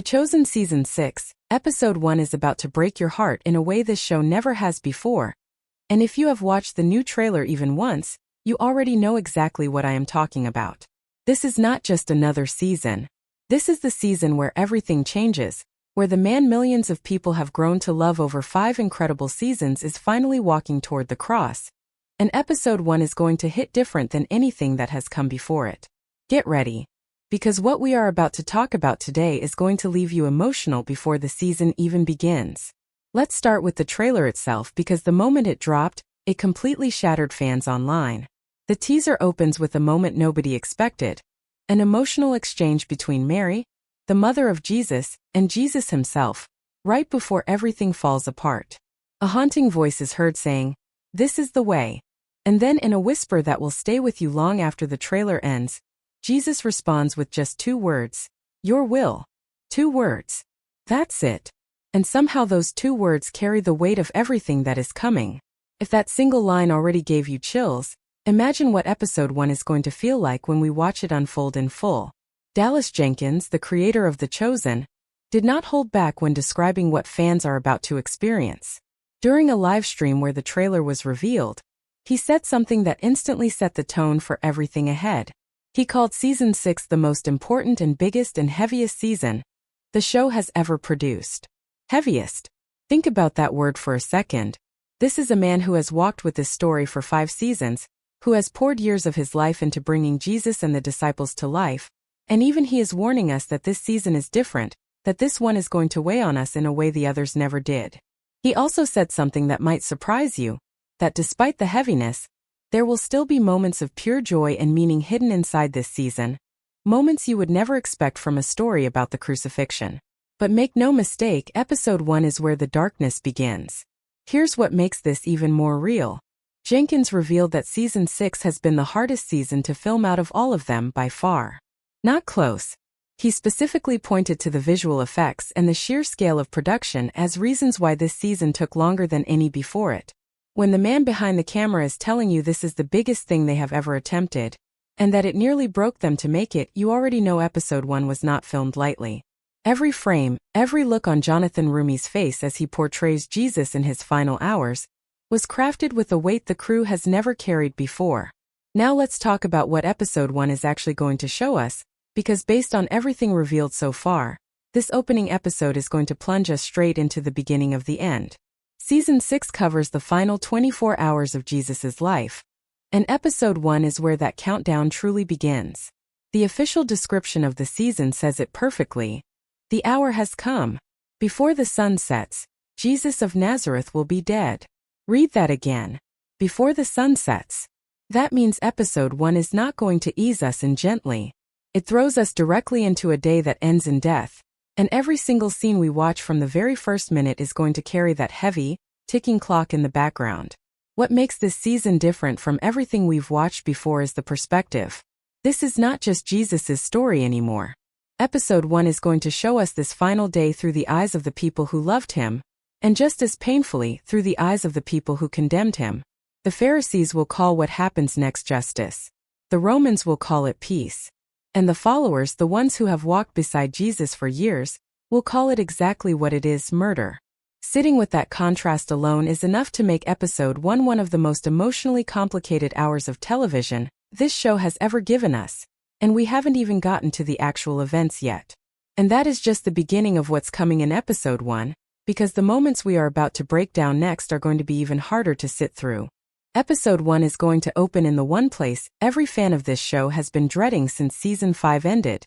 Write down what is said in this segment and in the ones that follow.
Chosen Season 6, Episode 1 is about to break your heart in a way this show never has before. And if you have watched the new trailer even once, you already know exactly what I am talking about. This is not just another season. This is the season where everything changes, where the man millions of people have grown to love over 5 incredible seasons is finally walking toward the cross. And Episode 1 is going to hit different than anything that has come before it. Get ready. Because what we are about to talk about today is going to leave you emotional before the season even begins. Let's start with the trailer itself because the moment it dropped, it completely shattered fans online. The teaser opens with a moment nobody expected, an emotional exchange between Mary, the mother of Jesus, and Jesus himself, right before everything falls apart. A haunting voice is heard saying, "This is the way." And then in a whisper that will stay with you long after the trailer ends, Jesus responds with just 2 words, "Your will." 2 words. That's it. And somehow those 2 words carry the weight of everything that is coming. If that single line already gave you chills, imagine what Episode 1 is going to feel like when we watch it unfold in full. Dallas Jenkins, the creator of The Chosen, did not hold back when describing what fans are about to experience. During a live stream where the trailer was revealed, he said something that instantly set the tone for everything ahead. He called Season 6 the most important and biggest and heaviest season the show has ever produced. Heaviest. Think about that word for a second. This is a man who has walked with this story for 5 seasons, who has poured years of his life into bringing Jesus and the disciples to life, and even he is warning us that this season is different, that this one is going to weigh on us in a way the others never did. He also said something that might surprise you, that despite the heaviness, there will still be moments of pure joy and meaning hidden inside this season, moments you would never expect from a story about the crucifixion. But make no mistake, Episode 1 is where the darkness begins. Here's what makes this even more real. Jenkins revealed that Season 6 has been the hardest season to film out of all of them by far. Not close. He specifically pointed to the visual effects and the sheer scale of production as reasons why this season took longer than any before it. When the man behind the camera is telling you this is the biggest thing they have ever attempted, and that it nearly broke them to make it, you already know Episode 1 was not filmed lightly. Every frame, every look on Jonathan Rumy's face as he portrays Jesus in his final hours, was crafted with a weight the crew has never carried before. Now let's talk about what Episode 1 is actually going to show us, because based on everything revealed so far, this opening episode is going to plunge us straight into the beginning of the end. Season 6 covers the final 24 hours of Jesus' life, and Episode 1 is where that countdown truly begins. The official description of the season says it perfectly. The hour has come. Before the sun sets, Jesus of Nazareth will be dead. Read that again. Before the sun sets. That means Episode 1 is not going to ease us in gently. It throws us directly into a day that ends in death. And every single scene we watch from the very first minute is going to carry that heavy, ticking clock in the background. What makes this season different from everything we've watched before is the perspective. This is not just Jesus' story anymore. Episode 1 is going to show us this final day through the eyes of the people who loved him, and just as painfully, through the eyes of the people who condemned him. The Pharisees will call what happens next justice. The Romans will call it peace. And the followers, the ones who have walked beside Jesus for years, will call it exactly what it is, murder. Sitting with that contrast alone is enough to make Episode 1 one of the most emotionally complicated hours of television this show has ever given us, and we haven't even gotten to the actual events yet. And that is just the beginning of what's coming in Episode 1, because the moments we are about to break down next are going to be even harder to sit through. Episode 1 is going to open in the one place every fan of this show has been dreading since Season 5 ended,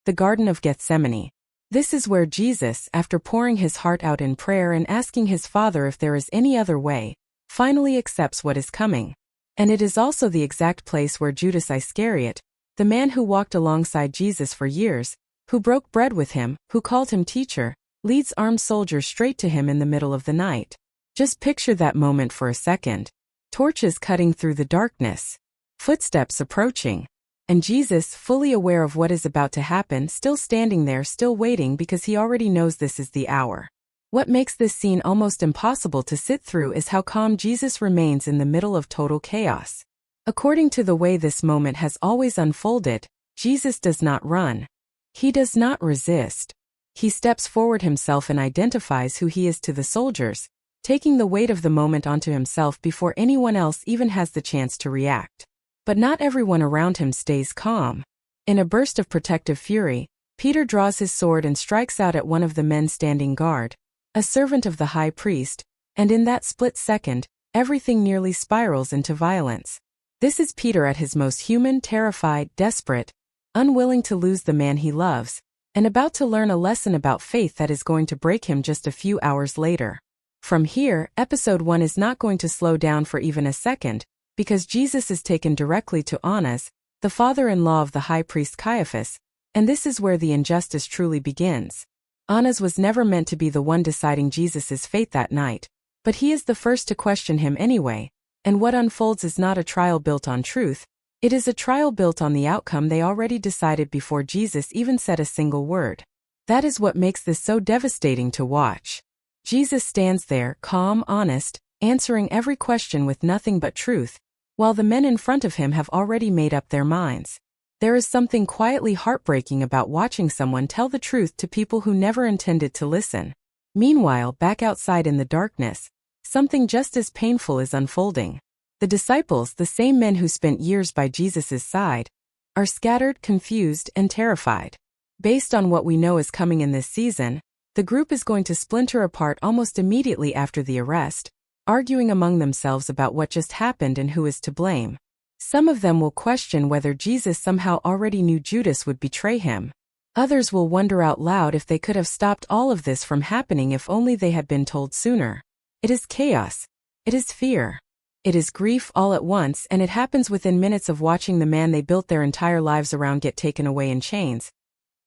the Garden of Gethsemane. This is where Jesus, after pouring his heart out in prayer and asking his Father if there is any other way, finally accepts what is coming. And it is also the exact place where Judas Iscariot, the man who walked alongside Jesus for years, who broke bread with him, who called him teacher, leads armed soldiers straight to him in the middle of the night. Just picture that moment for a second. Torches cutting through the darkness. Footsteps approaching. And Jesus, fully aware of what is about to happen, still standing there, still waiting because he already knows this is the hour. What makes this scene almost impossible to sit through is how calm Jesus remains in the middle of total chaos. According to the way this moment has always unfolded, Jesus does not run. He does not resist. He steps forward himself and identifies who he is to the soldiers, taking the weight of the moment onto himself before anyone else even has the chance to react. But not everyone around him stays calm. In a burst of protective fury, Peter draws his sword and strikes out at one of the men standing guard, a servant of the high priest, and in that split second, everything nearly spirals into violence. This is Peter at his most human, terrified, desperate, unwilling to lose the man he loves, and about to learn a lesson about faith that is going to break him just a few hours later. From here, episode 1 is not going to slow down for even a second, because Jesus is taken directly to Annas, the father-in-law of the high priest Caiaphas, and this is where the injustice truly begins. Annas was never meant to be the one deciding Jesus' fate that night, but he is the first to question him anyway, and what unfolds is not a trial built on truth, it is a trial built on the outcome they already decided before Jesus even said a single word. That is what makes this so devastating to watch. Jesus stands there, calm, honest, answering every question with nothing but truth, while the men in front of him have already made up their minds. There is something quietly heartbreaking about watching someone tell the truth to people who never intended to listen. Meanwhile, back outside in the darkness, something just as painful is unfolding. The disciples, the same men who spent years by Jesus' side, are scattered, confused, and terrified. Based on what we know is coming in this season, the group is going to splinter apart almost immediately after the arrest, arguing among themselves about what just happened and who is to blame. Some of them will question whether Jesus somehow already knew Judas would betray him. Others will wonder out loud if they could have stopped all of this from happening if only they had been told sooner. It is chaos. It is fear. It is grief all at once, and it happens within minutes of watching the man they built their entire lives around get taken away in chains.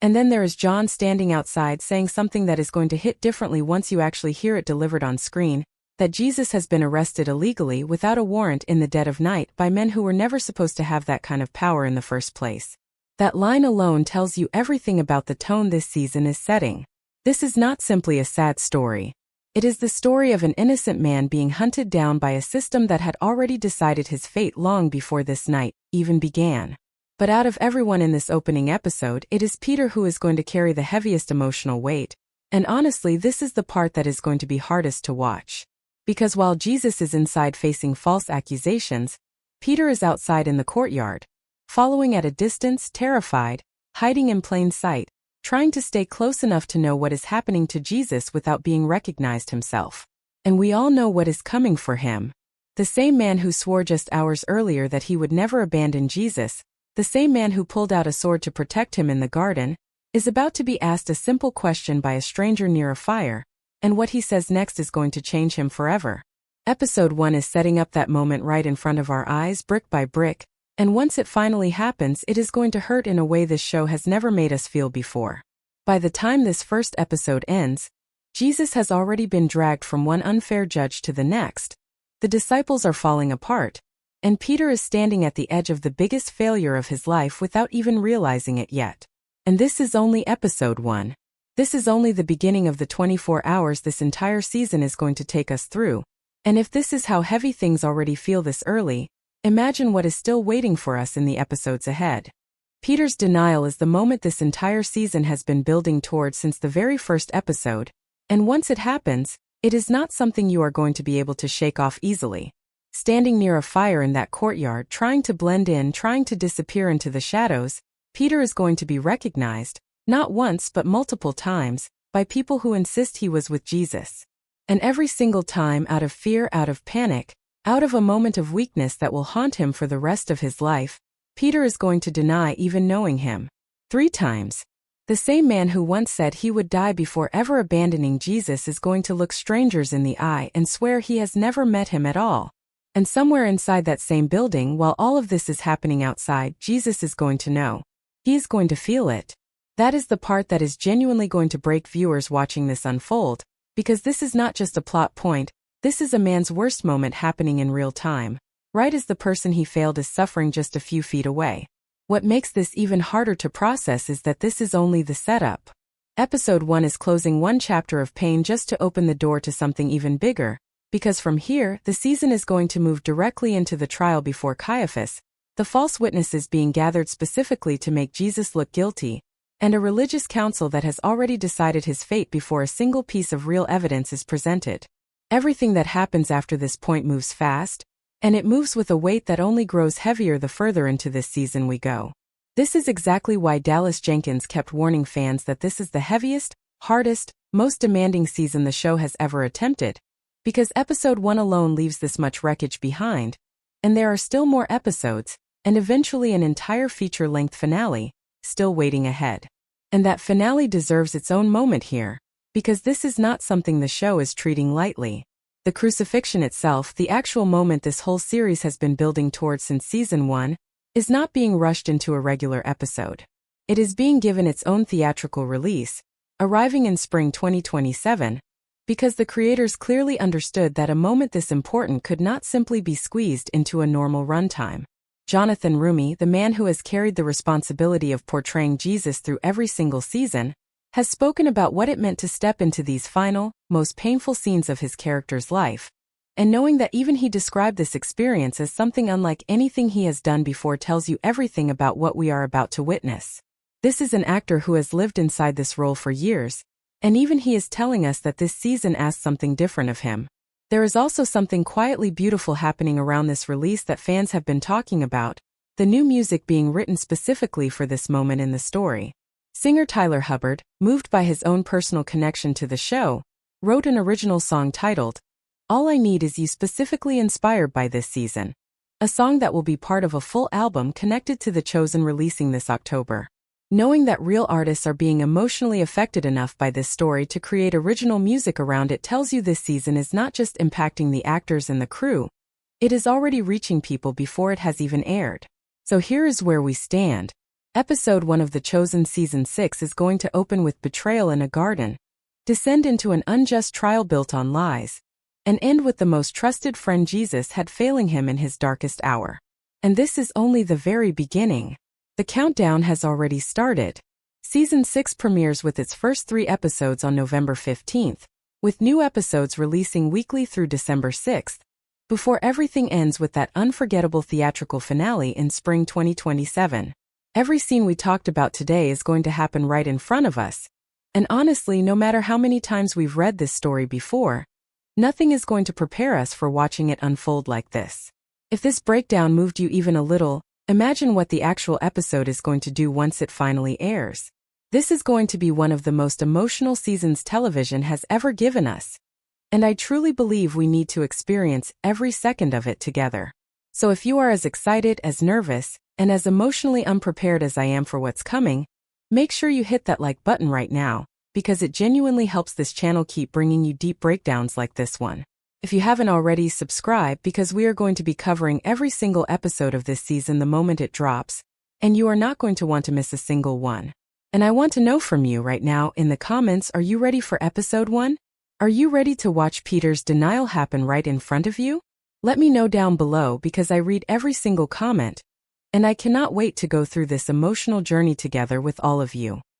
And then there is John standing outside saying something that is going to hit differently once you actually hear it delivered on screen, that Jesus has been arrested illegally without a warrant in the dead of night by men who were never supposed to have that kind of power in the first place. That line alone tells you everything about the tone this season is setting. This is not simply a sad story. It is the story of an innocent man being hunted down by a system that had already decided his fate long before this night even began. But out of everyone in this opening episode, it is Peter who is going to carry the heaviest emotional weight. And honestly, this is the part that is going to be hardest to watch. Because while Jesus is inside facing false accusations, Peter is outside in the courtyard, following at a distance, terrified, hiding in plain sight, trying to stay close enough to know what is happening to Jesus without being recognized himself. And we all know what is coming for him. The same man who swore just hours earlier that he would never abandon Jesus, the same man who pulled out a sword to protect him in the garden, is about to be asked a simple question by a stranger near a fire, and what he says next is going to change him forever. Episode 1 is setting up that moment right in front of our eyes, brick by brick, and once it finally happens, it is going to hurt in a way this show has never made us feel before. By the time this first episode ends, Jesus has already been dragged from one unfair judge to the next, the disciples are falling apart, and Peter is standing at the edge of the biggest failure of his life without even realizing it yet. And this is only episode 1. This is only the beginning of the 24 hours this entire season is going to take us through, and if this is how heavy things already feel this early, imagine what is still waiting for us in the episodes ahead. Peter's denial is the moment this entire season has been building towards since the very first episode, and once it happens, it is not something you are going to be able to shake off easily. Standing near a fire in that courtyard, trying to blend in, trying to disappear into the shadows, Peter is going to be recognized, not once but multiple times, by people who insist he was with Jesus. And every single time, out of fear, out of panic, out of a moment of weakness that will haunt him for the rest of his life, Peter is going to deny even knowing him. 3 times. The same man who once said he would die before ever abandoning Jesus is going to look strangers in the eye and swear he has never met him at all. And somewhere inside that same building, while all of this is happening outside, Jesus is going to know. He is going to feel it. That is the part that is genuinely going to break viewers watching this unfold, because this is not just a plot point, this is a man's worst moment happening in real time, right as the person he failed is suffering just a few feet away. What makes this even harder to process is that this is only the setup. Episode 1 is closing one chapter of pain just to open the door to something even bigger, because from here, the season is going to move directly into the trial before Caiaphas, the false witnesses being gathered specifically to make Jesus look guilty, and a religious council that has already decided his fate before a single piece of real evidence is presented. Everything that happens after this point moves fast, and it moves with a weight that only grows heavier the further into this season we go. This is exactly why Dallas Jenkins kept warning fans that this is the heaviest, hardest, most demanding season the show has ever attempted, because episode 1 alone leaves this much wreckage behind, and there are still more episodes, and eventually an entire feature-length finale, still waiting ahead. And that finale deserves its own moment here, because this is not something the show is treating lightly. The crucifixion itself, the actual moment this whole series has been building towards since season 1, is not being rushed into a regular episode. It is being given its own theatrical release, arriving in spring 2027, because the creators clearly understood that a moment this important could not simply be squeezed into a normal runtime. Jonathan Rumi, the man who has carried the responsibility of portraying Jesus through every single season, has spoken about what it meant to step into these final, most painful scenes of his character's life, and knowing that even he described this experience as something unlike anything he has done before tells you everything about what we are about to witness. This is an actor who has lived inside this role for years, and even he is telling us that this season asks something different of him. There is also something quietly beautiful happening around this release that fans have been talking about, the new music being written specifically for this moment in the story. Singer Tyler Hubbard, moved by his own personal connection to the show, wrote an original song titled, "All I Need Is You," specifically inspired by this season. A song that will be part of a full album connected to The Chosen releasing this October. Knowing that real artists are being emotionally affected enough by this story to create original music around it tells you this season is not just impacting the actors and the crew, it is already reaching people before it has even aired. So here is where we stand. Episode 1 of The Chosen Season 6 is going to open with betrayal in a garden, descend into an unjust trial built on lies, and end with the most trusted friend Jesus had failing him in his darkest hour. And this is only the very beginning. The countdown has already started. Season 6 premieres with its first 3 episodes on November 15th, with new episodes releasing weekly through December 6th, before everything ends with that unforgettable theatrical finale in spring 2027. Every scene we talked about today is going to happen right in front of us, and honestly, no matter how many times we've read this story before, nothing is going to prepare us for watching it unfold like this. If this breakdown moved you even a little, imagine what the actual episode is going to do once it finally airs. This is going to be one of the most emotional seasons television has ever given us, and I truly believe we need to experience every second of it together. So if you are as excited, as nervous, and as emotionally unprepared as I am for what's coming, make sure you hit that like button right now, because it genuinely helps this channel keep bringing you deep breakdowns like this one. If you haven't already, subscribe, because we are going to be covering every single episode of this season the moment it drops, and you are not going to want to miss a single one. And I want to know from you right now in the comments, are you ready for episode 1? Are you ready to watch Peter's denial happen right in front of you? Let me know down below, because I read every single comment, and I cannot wait to go through this emotional journey together with all of you.